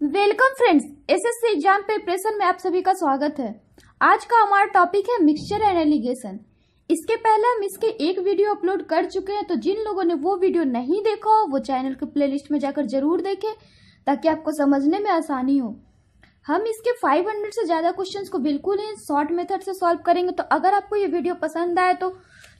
Welcome friends, SSC exam preparation में आप सभी का स्वागत है। आज का हमारा टॉपिक है मिक्सचर एंड एलिगेशन। इसके पहले हम इसके एक वीडियो अपलोड कर चुके हैं, तो जिन लोगों ने वो वीडियो नहीं देखा हो वो चैनल के प्लेलिस्ट में जाकर जरूर देखें ताकि आपको समझने में आसानी हो। हम इसके 500 से ज्यादा क्वेश्चंस को बिल्कुल ही शॉर्ट मेथड से सॉल्व करेंगे। तो अगर आपको ये वीडियो पसंद आए तो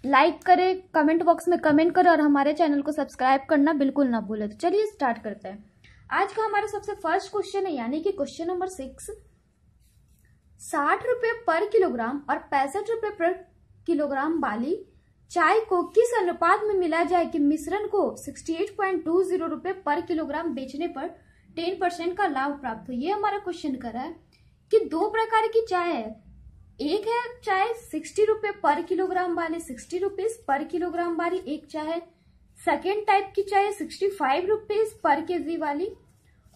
लाइक करें, कमेंट बॉक्स में कमेंट करें और हमारे चैनल को सब्सक्राइब करना बिल्कुल ना भूलें। तो चलिए स्टार्ट करते हैं। आज का हमारा सबसे फर्स्ट क्वेश्चन है, यानी कि क्वेश्चन नंबर 6। 60 रुपए पर किलोग्राम और 65 रुपए पर किलोग्राम वाली चाय को किस अनुपात में मिला जाए कि मिश्रण को 68.20 रुपए पर किलोग्राम बेचने पर 10% का लाभ प्राप्त हो। ये हमारा क्वेश्चन कर रहा है कि दो प्रकार की चाय है। एक है चाय 60 रुपए पर किलोग्राम वाली, 60 रुपीज पर किलोग्राम वाली एक चाय है। सेकेंड टाइप की चाय 65 रुपीज पर केजी वाली,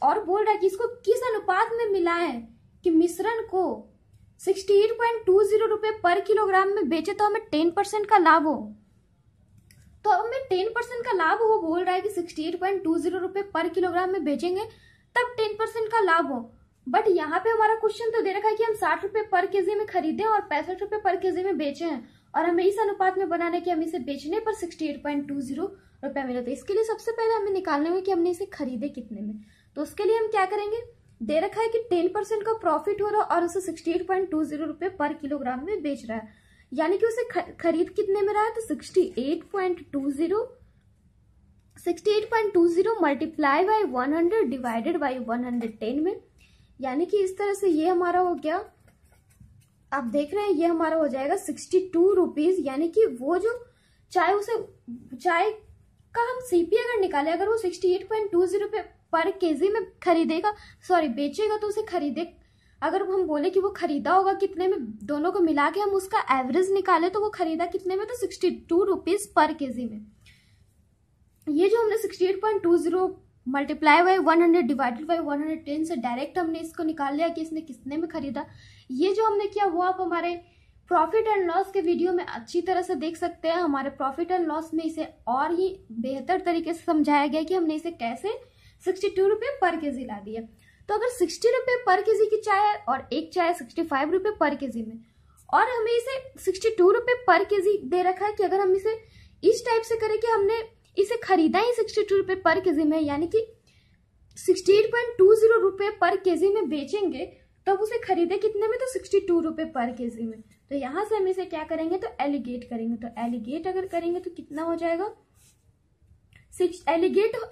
और बोल रहा है कि इसको किस अनुपात में मिलाएं कि मिश्रण को 68.20 रुपए पर किलोग्राम में बेचे तो हमें 10% का लाभ हो। तो हमें 10% का लाभ हो, बोल रहा है कि 68.20 रुपए पर किलोग्राम में बेचेंगे तब 10% का लाभ हो। बट यहाँ पे हमारा क्वेश्चन तो दे रखा है कि हम 60 रुपए पर केजी में खरीदे और 65 रुपए पर केजी में बेचे हैं, और हमें इस अनुपात में बनाना है कि हम इसे बेचने पर 68.20 रुपए मिले। तो इसके लिए सबसे पहले हमें निकालना है कि हमने इसे खरीदे कितने में। तो उसके लिए हम क्या करेंगे, दे रखा है कि 10% का प्रॉफिट हो रहा है और उसे 68.20 रुपए पर किलोग्राम में बेच रहा है, यानी कि उसे खरीद कितने में रहा है, तो 68.20 मल्टीप्लाई बाई 100 डिवाइडेड बाई 110 में, यानी कि इस तरह से ये हमारा हो गया। आप देख रहे हैं ये हमारा हो जाएगा 62 रुपीज, यानी कि वो जो चाय का हम सीपी अगर निकाले, अगर वो 68.20 रुपए पर केजी में बेचेगा तो उसे खरीदे, अगर हम बोले कि वो खरीदा होगा कितने में, दोनों को मिला के हम उसका एवरेज निकाले तो वो खरीदा कितने में, तो 62 रुपीज पर केजी में। ये जो हमने 68.20 मल्टीप्लाई बाई 100 डिवाइडेड बाई 110 से डायरेक्ट हमने इसको निकाल लिया कि इसने कितने में खरीदा। ये जो हमने किया वो आप हमारे प्रॉफिट एंड लॉस के वीडियो में अच्छी तरह से देख सकते हैं। हमारे प्रॉफिट एंड लॉस में इसे और ही बेहतर तरीके से समझाया गया कि हमने इसे कैसे 62 रुपए पर केजी ला दिया। तो अगर 60 रुपए पर केजी की चाय है और एक चाय 65 रुपए पर केजी में, और हमें इसे 62 रुपए पर केजी दे रखा है कि अगर हम इसे इस टाइप से करें कि हमने इसे खरीदा ही 62 रुपए पर केजी में, यानी कि 68.20 रुपए पर केजी में बेचेंगे तब उसे खरीदे कितने में, तो 62 रुपए पर केजी में। तो यहां से हम इसे क्या करेंगे, तो एलिगेट करेंगे। तो एलिगेट अगर करेंगे तो कितना हो जाएगा,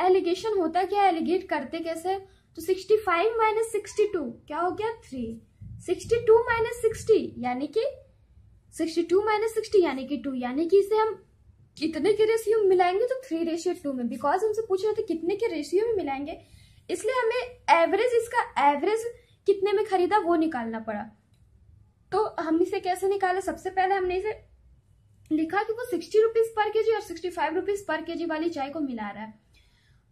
एलिगेशन होता क्या है, एलिगेट करते कैसे, तो 65 माइनस 62 क्या हो गया 3, 62 माइनस 60 यानी कि 62 माइनस 60 यानी कि 2, यानी कि इसे हम कितने के रेशियो में मिलाएंगे, तो 3:2 में। बिकॉज हमसे पूछ रहे थे कितने के रेशियो में मिलाएंगे, इसलिए हमें इसका एवरेज कितने में खरीदा वो निकालना पड़ा। तो हम इसे कैसे निकाले, सबसे पहले हमने इसे लिखा कि वो 60 रुपीज पर केजी और 65 रुपीज पर केजी वाली चाय को मिला रहा है।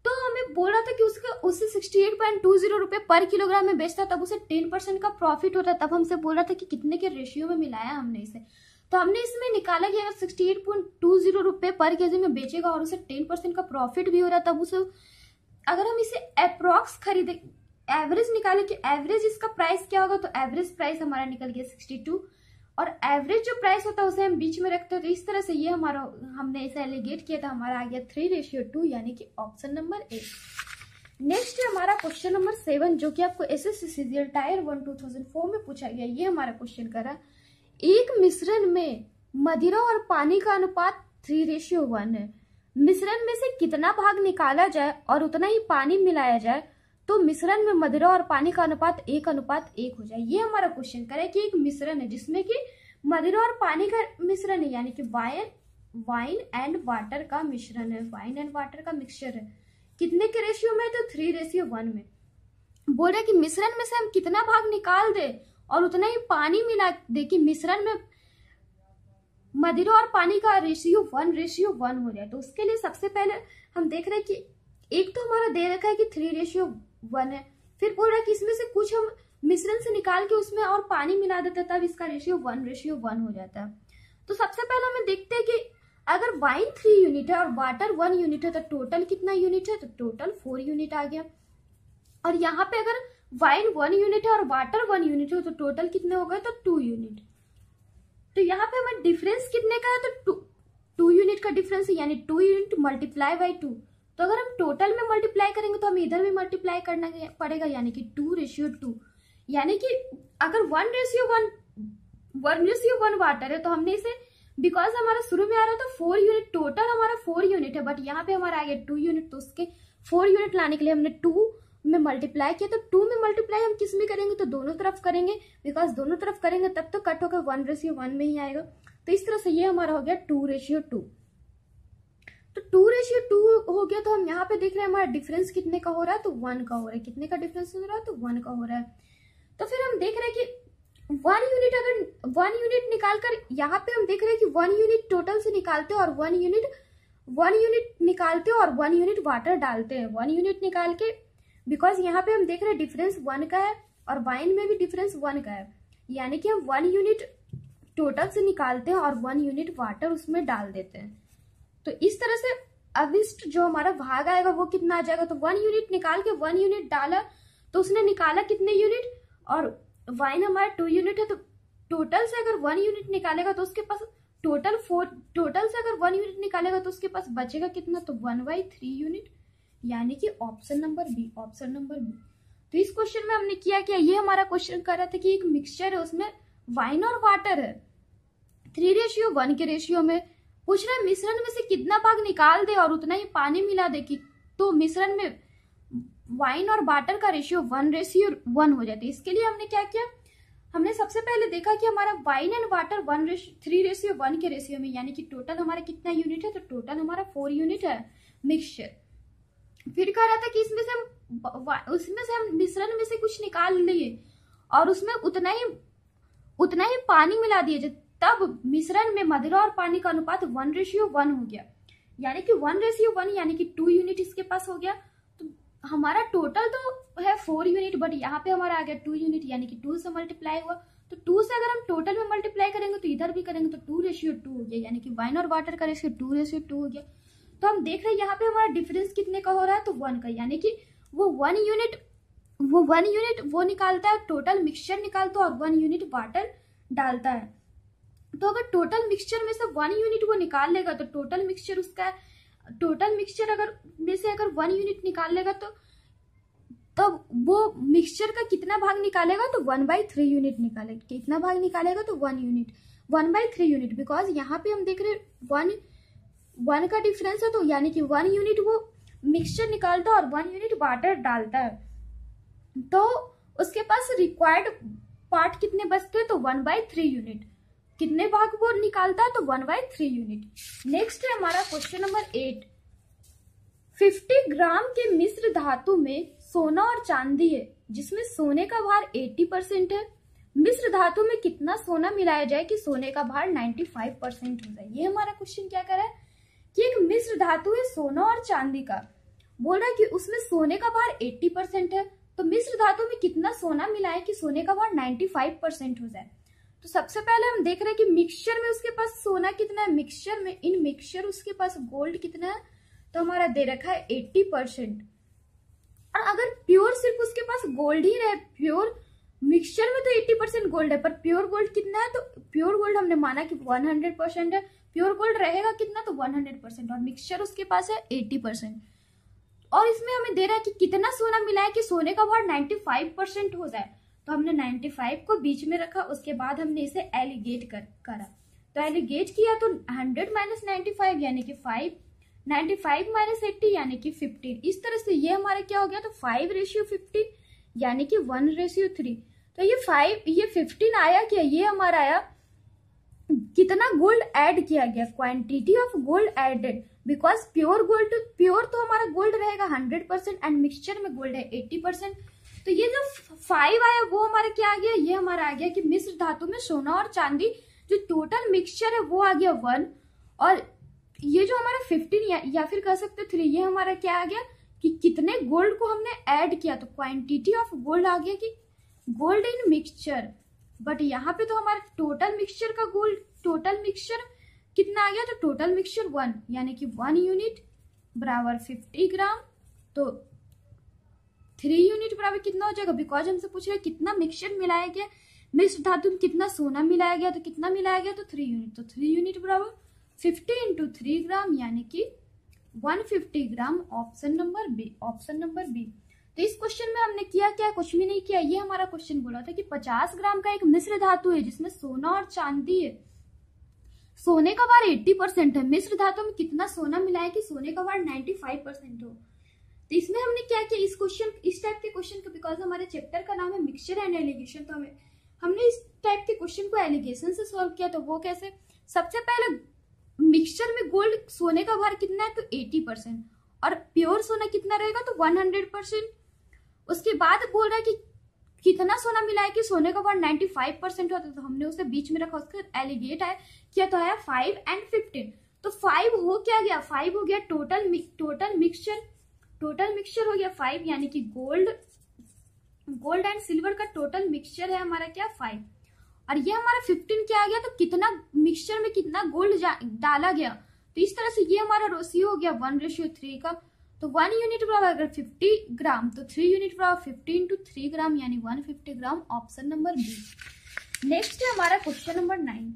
तो हमें बोल रहा था कि उससे 68.20 रुपए पर किलोग्राम में बेचता, तब उसे 10% का प्रॉफिट होता। तब हमसे बोल रहा था कि कितने के रेशियो में मिलाया हमने इसे। तो हमने इसमें निकाला कि अगर 68.20 रुपए पर केजी में बेचेगा और उसे 10% का प्रॉफिट भी हो रहा, तब उसे अगर हम इसे अप्रोक्स खरीदे, एवरेज निकाले कि एवरेज इसका प्राइस क्या होगा, तो एवरेज प्राइस हमारा निकल गया 62, और एवरेज जो प्राइस होता है उसे हम बीच में रखते हैं। तो इस तरह से ये हमने इसे एलिगेट किया था, हमारा आ गया 3:2, यानी कि ऑप्शन नंबर ए। नेक्स्ट है हमारा क्वेश्चन नंबर 7, जो कि आपको एसएससी सीजीएल टायर 1 2004 में पूछा गया। ये हमारा क्वेश्चन करा, एक मिश्रण में मदिरा और पानी का अनुपात 3:1 है। मिश्रण में से कितना भाग निकाला जाए और उतना ही पानी मिलाया जाए तो मिश्रण में मदिरा और पानी का अनुपात 1:1 हो जाए। ये हमारा क्वेश्चन करे कि एक मिश्रण है जिसमें कि मदिरा और पानी का मिश्रण है, यानी कि वाइन एंड वाटर का मिश्रण है, वाइन एंड वाटर का मिक्सचर है। कितने के रेशियो में, तो 3:1 में। बोल रहे कि मिश्रण में से हम कितना भाग निकाल दे और उतना ही पानी मिला दे कि मिश्रण में मदिरा और पानी का रेशियो 1:1 हो जाए। तो उसके लिए सबसे पहले हम देख रहे हैं कि एक तो हमारा दे रखा है कि 3:1 है, फिर बोल रहा है कि इसमें से कुछ हम मिश्रण से निकाल के उसमें और पानी मिला देते हैं, तब इसका रेशियो 1:1 हो जाता है। तो सबसे पहले हमें देखते हैं कि अगर वाइन 3 यूनिट है और वाटर 1 यूनिट है तो टोटल कितना यूनिट है, तो टोटल 4 यूनिट आ गया। और यहाँ पे अगर वाइन 1 यूनिट है और वाटर 1 यूनिट है तो टोटल कितने हो गए, तो 2 यूनिट। तो यहाँ पे हमें डिफरेंस कितने का है, तो 2 यूनिट का डिफरेंस है, यानी 2 यूनिट मल्टीप्लाई बाई 2। तो अगर हम टोटल में मल्टीप्लाई करेंगे तो हमें इधर भी मल्टीप्लाई करना पड़ेगा, यानी कि 2:2। यानी कि अगर 1:1 वाटर है तो हमने इसे, बिकॉज हमारा शुरू में आ रहा था 4 यूनिट, टोटल हमारा 4 यूनिट है, बट यहाँ पे हमारा आ गया 2 यूनिट, तो उसके 4 यूनिट लाने के लिए हमने 2 में मल्टीप्लाई किया। तो 2 में मल्टीप्लाई हम किस में करेंगे, तो दोनों तरफ करेंगे, बिकॉज दोनों तरफ करेंगे तब तो कट होकर 1:1 में ही आएगा। तो इस तरह से ये हमारा हो गया 2:2। तो 2:2 हो गया। तो हम यहाँ पे देख रहे हैं हमारा डिफरेंस कितने का हो रहा है, तो 1 का हो रहा है। कितने का डिफरेंस हो रहा है, तो 1 का हो रहा है। तो फिर हम देख रहे हैं कि 1 यूनिट, अगर 1 यूनिट निकाल कर, यहाँ पे हम देख रहे हैं कि 1 यूनिट टोटल से निकालते हैं और 1 यूनिट निकालते हैं और 1 यूनिट वाटर डालते हैं। 1 यूनिट निकाल के, बिकॉज यहाँ पे हम देख रहे हैं डिफरेंस 1 का है और वाइन में भी डिफरेंस 1 का है, यानी कि हम 1 यूनिट टोटल से निकालते हैं और 1 यूनिट वाटर उसमें डाल देते हैं। तो इस तरह से अविष्ट जो हमारा भाग आएगा वो कितना आ जाएगा, तो 1 यूनिट निकाल के 1 यूनिट डाला तो उसने निकाला कितने यूनिट, और वाइन हमारा 2 यूनिट है, तो टोटल से अगर 1 यूनिट निकालेगा तो उसके पास टोटल से अगर 1 यूनिट निकालेगा तो उसके पास बचेगा कितना, तो 1/3 यूनिट, यानी कि ऑप्शन नंबर बी। तो इस क्वेश्चन में हमने किया क्या, ये हमारा क्वेश्चन कर रहा था कि एक मिक्सचर है, उसमें वाइन और वाटर है 3:1 के रेशियो में, पूछ रहे मिश्रण में से कितना भाग निकाल दे और उतना ही पानी मिला दे कि तो मिश्रण में वाइन और वाटर का रेशियो 1:1 हो जाता है। इसके लिए हमने क्या किया, हमने सबसे पहले देखा कि हमारा वाइन एंड वाटर 3:1 के रेशियो में, यानी कि टोटल हमारा कितना यूनिट है, तो टोटल हमारा 4 यूनिट है मिक्सचर। फिर कह रहा था कि उसमें से हम मिश्रण में से कुछ निकाल लिए और उसमें उतना ही पानी मिला दिए, तब मिश्रण में मदिरा और पानी का अनुपात 1:1 हो गया, यानी कि 1:1 यानी कि 2 यूनिट इसके पास हो गया। तो हमारा टोटल तो है 4 यूनिट, बट यहाँ पे हमारा आ गया 2 यूनिट, यानी कि 2 से मल्टीप्लाई हुआ। तो 2 से अगर हम टोटल में मल्टीप्लाई करेंगे तो इधर भी करेंगे तो 2:2 हो गया, यानी कि वाइन और वाटर का रेशियो 2:2 हो गया। तो हम देख रहे हैं यहाँ पे हमारा डिफरेंस कितने का हो रहा है, तो 1 का, यानी कि वो 1 यूनिट वो निकालता है, टोटल मिक्सचर निकालता है और 1 यूनिट वाटर डालता है। तो अगर टोटल मिक्सचर में से 1 यूनिट वो निकाल लेगा तो टोटल मिक्सचर अगर में से अगर 1 यूनिट निकाल लेगा तो तब वो मिक्सचर का कितना भाग निकालेगा, तो 1/3 यूनिट निकालेगा। कितना भाग निकालेगा, तो 1/3 यूनिट, बिकॉज यहाँ पे हम देख रहे हैं 1 का डिफरेंस है, तो यानी कि 1 यूनिट वो मिक्सचर निकालता है और 1 यूनिट वाटर डालता है। तो उसके पास रिक्वायर्ड पार्ट कितने बचते हैं, तो 1/3 यूनिट। कितने भाग वो निकालता है, तो 1/3 यूनिट। नेक्स्ट है हमारा क्वेश्चन नंबर 8। 50 ग्राम के मिश्र धातु में सोना और चांदी है, जिसमें सोने का भार 80% है। मिश्र धातु में कितना सोना मिलाया जाए कि सोने का भार 95% हो जाए। ये हमारा क्वेश्चन क्या कर रहा है कि एक मिश्र धातु है सोना और चांदी का, बोल रहा है कि उसमें सोने का भार 80% है, तो मिश्र धातु में कितना सोना मिलाए कि सोने का भार 95% हो जाए। तो सबसे पहले हम देख रहे हैं कि मिक्सचर में उसके पास सोना कितना है, मिक्सचर उसके पास गोल्ड कितना है, तो हमारा दे रखा है 80%। और अगर प्योर सिर्फ उसके पास गोल्ड ही रहे, प्योर मिक्सचर में तो 80% गोल्ड है, पर प्योर गोल्ड कितना है, तो प्योर गोल्ड हमने माना कि 100% है। प्योर गोल्ड रहेगा कितना, तो 100%, और मिक्सचर उसके पास है 80%। और इसमें हमें दे रहा है कि कितना सोना मिलाए कि सोने का भार 95% हो जाए। तो हमने 95 को बीच में रखा, उसके बाद हमने इसे एलिगेट करा। तो एलिगेट किया तो 100 - 95 यानी कि 5, 95 - 80 यानी कि 15। इस तरह से ये हमारा क्या हो गया, तो 5:15 यानी कि 1:3। तो ये 15 आया क्या, ये हमारा आया कितना गोल्ड ऐड किया गया, quantity of gold added, because pure तो हमारा गोल्ड रहेगा 100% एंड मिक्सचर में गोल्ड है 80%। तो ये जो 5 आया वो हमारा क्या आ गया, ये हमारा आ गया कि मिश्र धातु में सोना और चांदी जो टोटल मिक्सचर है वो आ गया 1, और ये जो हमारा 15 या फिर कह सकते 3, ये हमारा क्या आ गया कि कितने गोल्ड को हमने ऐड किया, तो क्वांटिटी ऑफ गोल्ड आ गया कि गोल्ड इन मिक्सचर। बट यहाँ पे तो हमारा टोटल मिक्सचर कितना आ गया, तो टोटल मिक्सचर 1 यानी कि 1 यूनिट बराबर 50 ग्राम। तो 3 यूनिट बराबर कितना हो जाएगा, बिकॉज हमसे पूछ रहे हैं कितना मिक्सचर मिलाया गया, मिक्स धातु में कितना सोना मिलाया गया, तो कितना मिलाया गया, तो 3 यूनिट। तो 3 यूनिट बराबर 50 इंटू 3 ग्राम यानी कि 150 ग्राम। Option number B, option number B. तो इस क्वेश्चन में हमने किया क्या, कुछ भी नहीं किया। ये हमारा क्वेश्चन बोला था कि 50 ग्राम का एक मिश्र धातु है जिसमें सोना और चांदी है। सोने का भार 80% है, मिश्र धातु में कितना सोना मिलाया कि सोने का भार 95% हो। तो इसमें हमने क्या किया, इस क्वेश्चन, इस टाइप के क्वेश्चन को, बिकॉज हमारे चैप्टर का नाम है मिक्सचर एंड एलिगेशन, तो हमने इस टाइप के क्वेश्चन को एलिगेशन से सॉल्व किया। तो वो कैसे, सबसे पहले मिक्सचर में गोल्ड सोने का भार कितना है, तो 80%, और प्योर सोना कितना रहेगा, तो 100%। उसके बाद बोल रहा है कि कितना सोना मिलाया कि सोने का भार 95% होता है, तो हमने उसे बीच में रखा, उसका एलिगेट है क्या, तो है 5 और 15। तो 5 हो क्या गया, 5 हो गया टोटल मिक्सचर हो गया 5, यानी कि गोल्ड एंड सिल्वर का टोटल मिक्सचर है हमारा क्या, 5। और ये हमारा 15 क्या आ गया, तो कितना मिक्सचर में कितना गोल्ड डाला गया। तो इस तरह से ये हमारा रेशियो हो गया 1:3 का। तो 1 यूनिट बराबर अगर 50 ग्राम, तो 3 यूनिट बराबर 50 इंटू 3 ग्राम यानी 150 ग्राम। Option number B. नेक्स्ट है हमारा क्वेश्चन नंबर 9।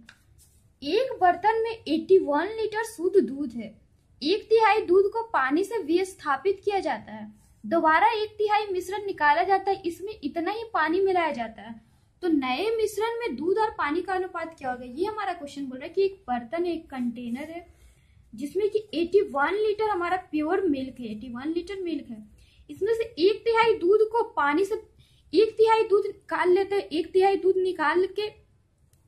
एक बर्तन में 81 लीटर शुद्ध दूध है, 1/3 दूध को पानी से विस्थापित किया जाता है, दोबारा 1/3 मिश्रण निकाला जाता है, इसमें इतना ही पानी मिलाया जाता है, तो नए मिश्रण में दूध और पानी का अनुपात क्या होगा। ये हमारा क्वेश्चन बोल रहा है कि एक बर्तन है, एक कंटेनर है जिसमें कि 81 लीटर हमारा प्योर मिल्क है, 81 लीटर मिल्क है, इसमें से 1/3 दूध को पानी से, 1/3 दूध निकाल लेते हैं, 1/3 दूध निकाल के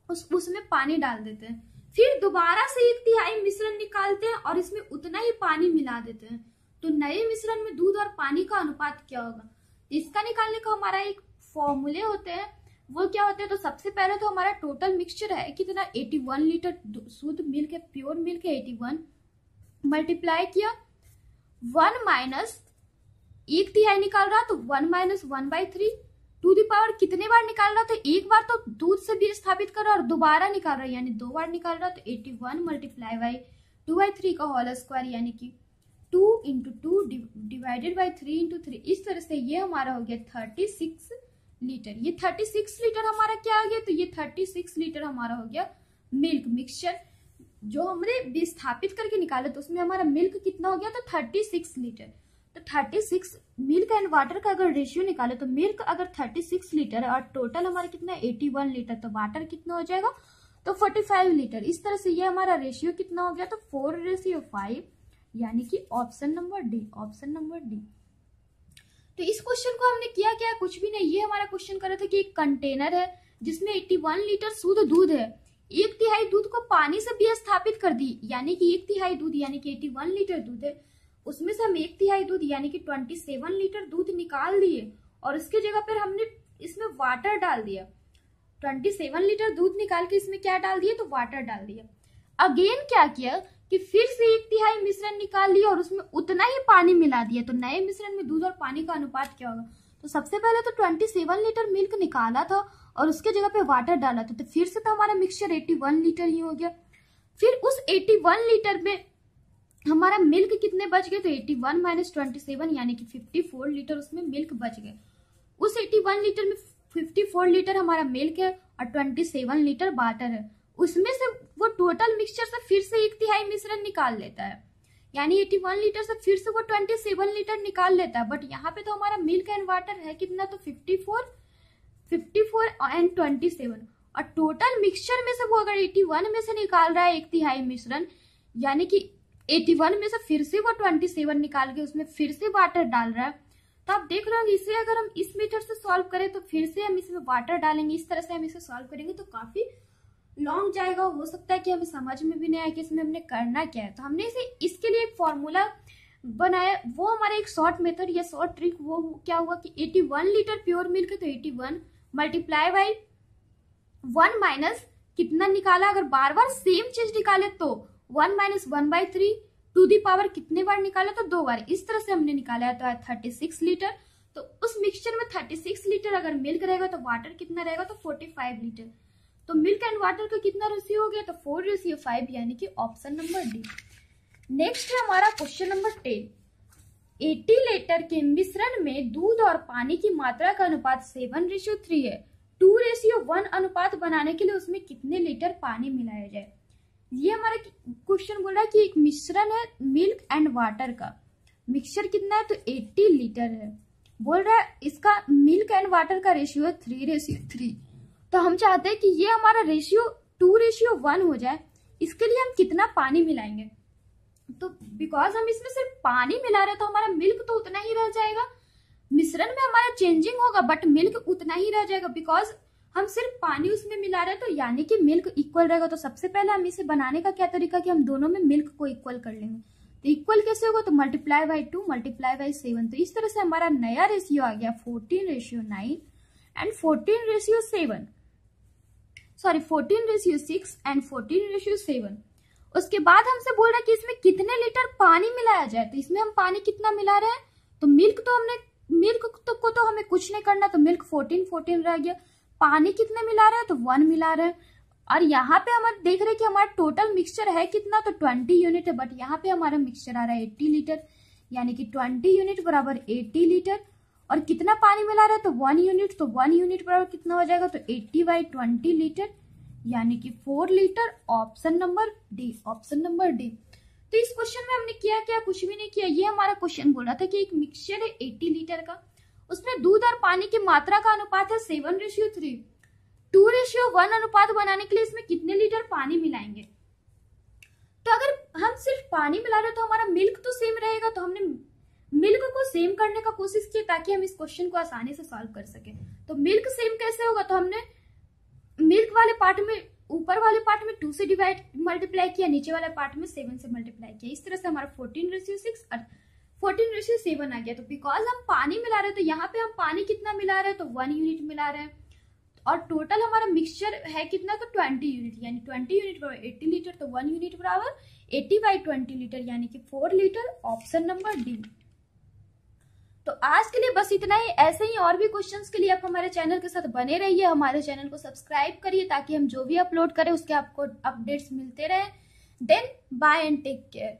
उसमें पानी डाल देते हैं, फिर दोबारा से 1/3 मिश्रण निकालते हैं और इसमें उतना ही पानी मिला देते हैं, तो नए मिश्रण में दूध और पानी का अनुपात क्या होगा। इसका निकालने का हमारा एक फॉर्मूले होते हैं, वो क्या होते हैं, तो सबसे पहले तो हमारा टोटल मिक्सचर है कितना, 81 लीटर शुद्ध मिल्क है, प्योर मिल्क है 81, मल्टीप्लाई किया 1 माइनस 1/3 निकाल रहा तो 1 माइनस 1/3 टू दी पावर कितने बार निकाल रहा, तो एक बार तो दूध से भी स्थापित कर रहा और दोबारा निकाल रहा यानी 2 बार निकाल रहा, तो 81 मल्टीप्लाई बाई 2/3 का होल स्क्वायर यानी कि 2 इंटू 2 डिवाइडेड बाई 3 इंटू 3। इस तरह से ये हमारा हो गया 36 लीटर। ये 36 लीटर हमारा क्या आ गया, तो ये 36 लीटर हमारा हो गया मिल्क मिक्सचर जो हमने विस्थापित करके निकाले, तो उसमें हमारा मिल्क कितना हो गया, तो 36 लीटर। तो 36 मिल्क एंड वाटर का अगर रेशियो निकाले तो मिल्क अगर 36 लीटर है और टोटल हमारा कितना 81 लीटर, तो वाटर कितना हो जाएगा, तो 45 लीटर। इस तरह से ये हमारा रेशियो कितना हो गया, तो 4:5 यानी कि option number D, option number D. तो इस क्वेश्चन को हमने किया क्या, कुछ भी नहीं। ये हमारा क्वेश्चन कर रहा था कि एक कंटेनर है जिसमें 81 लीटर शुद्ध दूध है, 1/3 दूध को पानी से विस्थापित कर दी, यानी कि 1/3 दूध यानी कि 81 लीटर दूध है, उसमें से हम 1/3 दूध यानी कि 27 लीटर दूध निकाल दिए और उसके जगह पर हमने इसमें वाटर डाल दिया। 27 लीटर दूध निकाल के इसमें क्या डाल दिया, तो वाटर डाल दिया। अगेन क्या किया कि फिर से 1/3 मिश्रण निकाल लिया और उसमें उतना ही पानी मिला दिया, तो नए मिश्रण में दूध और पानी का अनुपात क्या होगा। तो सबसे पहले तो 27 लीटर मिल्क निकाला था और उसके जगह पे वाटर डाला था, तो फिर से तो हमारा मिक्सचर 81 लीटर ही हो गया। फिर उस 81 लीटर में हमारा मिल्क कितने बच गए, तो 81 माइनस 27 यानी कि 54 लीटर उसमें मिल्क बच गए। उस 81 लीटर में 54 लीटर हमारा मिल्क है और 27 लीटर वाटर है, उसमें से वो टोटल मिक्सचर से फिर से 1/3 मिश्रण निकाल लेता है, यानी 81 लीटर से फिर से वो 27 लीटर निकाल लेता है। बट यहाँ पे तो हमारा मिल्क एंड वाटर है कितना, तो 54 एंड 27, और टोटल मिक्सचर में से वो अगर 81 में से निकाल रहा है 1/3 मिश्रण, यानी कि 81 में से फिर से वो 27 निकाल के उसमें फिर से वाटर डाल रहा है। तो आप देख रहे होंगे इसे अगर हम इस मेथड से सॉल्व करें तो फिर से हम इसमें वाटर डालेंगे, इस तरह से हम इसे सॉल्व करेंगे तो काफी लॉन्ग जाएगा, हो सकता है कि हमें समझ में भी नहीं आए कि इसमें हमने करना क्या है। तो हमने इसे इसके लिए एक फॉर्मूला बनाया, वो हमारा एक शॉर्ट मेथड या शॉर्ट ट्रिक, वो क्या हुआ कि 81 लीटर प्योर मिल्क है तो 81 मल्टीप्लाई बाई 1 माइनस कितना निकाला, अगर बार बार सेम चीज निकाले तो 1 माइनस 1/3 टू दी पावर कितने बार निकाला, तो 2 बार। इस तरह से हमने निकाला है तो 36 लीटर। तो उस मिक्सचर में 36 लीटर अगर मिल्क रहेगा तो वाटर कितना रहेगा, तो 45 लीटर। तो मिल्क एंड वाटर का कितना रेशियो हो गया, तो 4:5 यानी कि ऑप्शन नंबर डी। नेक्स्ट है हमारा क्वेश्चन नंबर 10। 80 लीटर के मिश्रण में दूध और पानी की मात्रा का अनुपात 7:3 है। 2:1 अनुपात बनाने के लिए उसमें कितने लीटर पानी मिलाया जाए। ये हमारा क्वेश्चन बोल रहा है कि एक मिश्रण है मिल्क एंड वाटर का, मिक्सचर कितना है तो 80 लीटर है। बोल रहा है इसका मिल्क एंड वाटर का रेशियो है 3:3। तो हम चाहते हैं कि ये हमारा रेशियो 2:1 हो जाए। इसके लिए हम कितना पानी मिलाएंगे, तो बिकॉज हम इसमें सिर्फ पानी मिला रहे हैं तो हमारा मिल्क तो उतना ही रह जाएगा। मिश्रण में हमारा चेंजिंग होगा बट मिल्क उतना ही रह जाएगा, बिकॉज हम सिर्फ पानी उसमें मिला रहे हैं तो यानी कि मिल्क इक्वल रहेगा। तो सबसे पहले हम इसे बनाने का क्या तरीका कि हम दोनों में मिल्क को इक्वल कर लेंगे। तो इक्वल कैसे होगा, तो मल्टीप्लाई बाई 2 मल्टीप्लाई बाई 7। तो इस तरह से हमारा नया रेशियो आ गया 14:9 एंड 14:7, सॉरी 14:6 एंड 14:7। उसके बाद हमसे बोल रहा है कि इसमें कितने लीटर पानी मिलाया जाए। तो इसमें हम पानी कितना मिला रहे हैं, तो मिल्क को तो हमें कुछ नहीं करना, तो मिल्क 14 रह गया। पानी कितने मिला रहे हैं, तो 1 मिला रहे हैं। और यहाँ पे हम देख रहे हैं कि हमारा टोटल मिक्सचर है कितना, तो 20 यूनिट है, बट यहाँ पे हमारा मिक्सचर आ रहा है 80 लीटर, यानी कि 20 यूनिट बराबर 80 लीटर। और कितना पानी मिला रहा है, तो 1 यूनिट, तो 1 यूनिट बराबर कितना हो जाएगा, तो 80/20 लीटर, यानी कि 4 litre. Option number D, option number D. तो इस क्वेश्चन में हमने किया क्या, कुछ भी नहीं किया। ये हमारा क्वेश्चन बोल रहा था कि एक मिक्सचर है 80 लीटर का, उसमें दूध और पानी की मात्रा का अनुपात है 7:3। 2:1 अनुपात बनाने के लिए इसमें कितने लीटर पानी मिलाएंगे। तो अगर हम सिर्फ पानी मिला रहे तो हमारा मिल्क तो सेम रहेगा, तो हमने मिल्क को सेम करने का कोशिश की ताकि हम इस क्वेश्चन को आसानी से सॉल्व कर सके। तो मिल्क सेम कैसे होगा, तो हमने मिल्क वाले पार्ट में, ऊपर वाले पार्ट में 2 से मल्टीप्लाई किया, नीचे वाले पार्ट में 7 से मल्टीप्लाई किया। इस तरह से हमारा 14:6 और 14:7 आ गया। तो बिकॉज हम पानी मिला रहे हैं तो यहाँ पे हम पानी कितना मिला रहे हैं, तो 1 यूनिट मिला रहे हैं। और टोटल हमारा मिक्सचर है कितना, तो 20 यूनिट, यानी 20 यूनिट बराबर 80 लीटर, तो 1 यूनिट बराबर 80/20 लीटर, यानी कि 4 लीटर। Option number D. तो आज के लिए बस इतना ही। ऐसे ही और भी क्वेश्चंस के लिए आप हमारे चैनल के साथ बने रहिए। हमारे चैनल को सब्सक्राइब करिए ताकि हम जो भी अपलोड करें उसके आपको अपडेट्स मिलते रहे। Then bye and take care.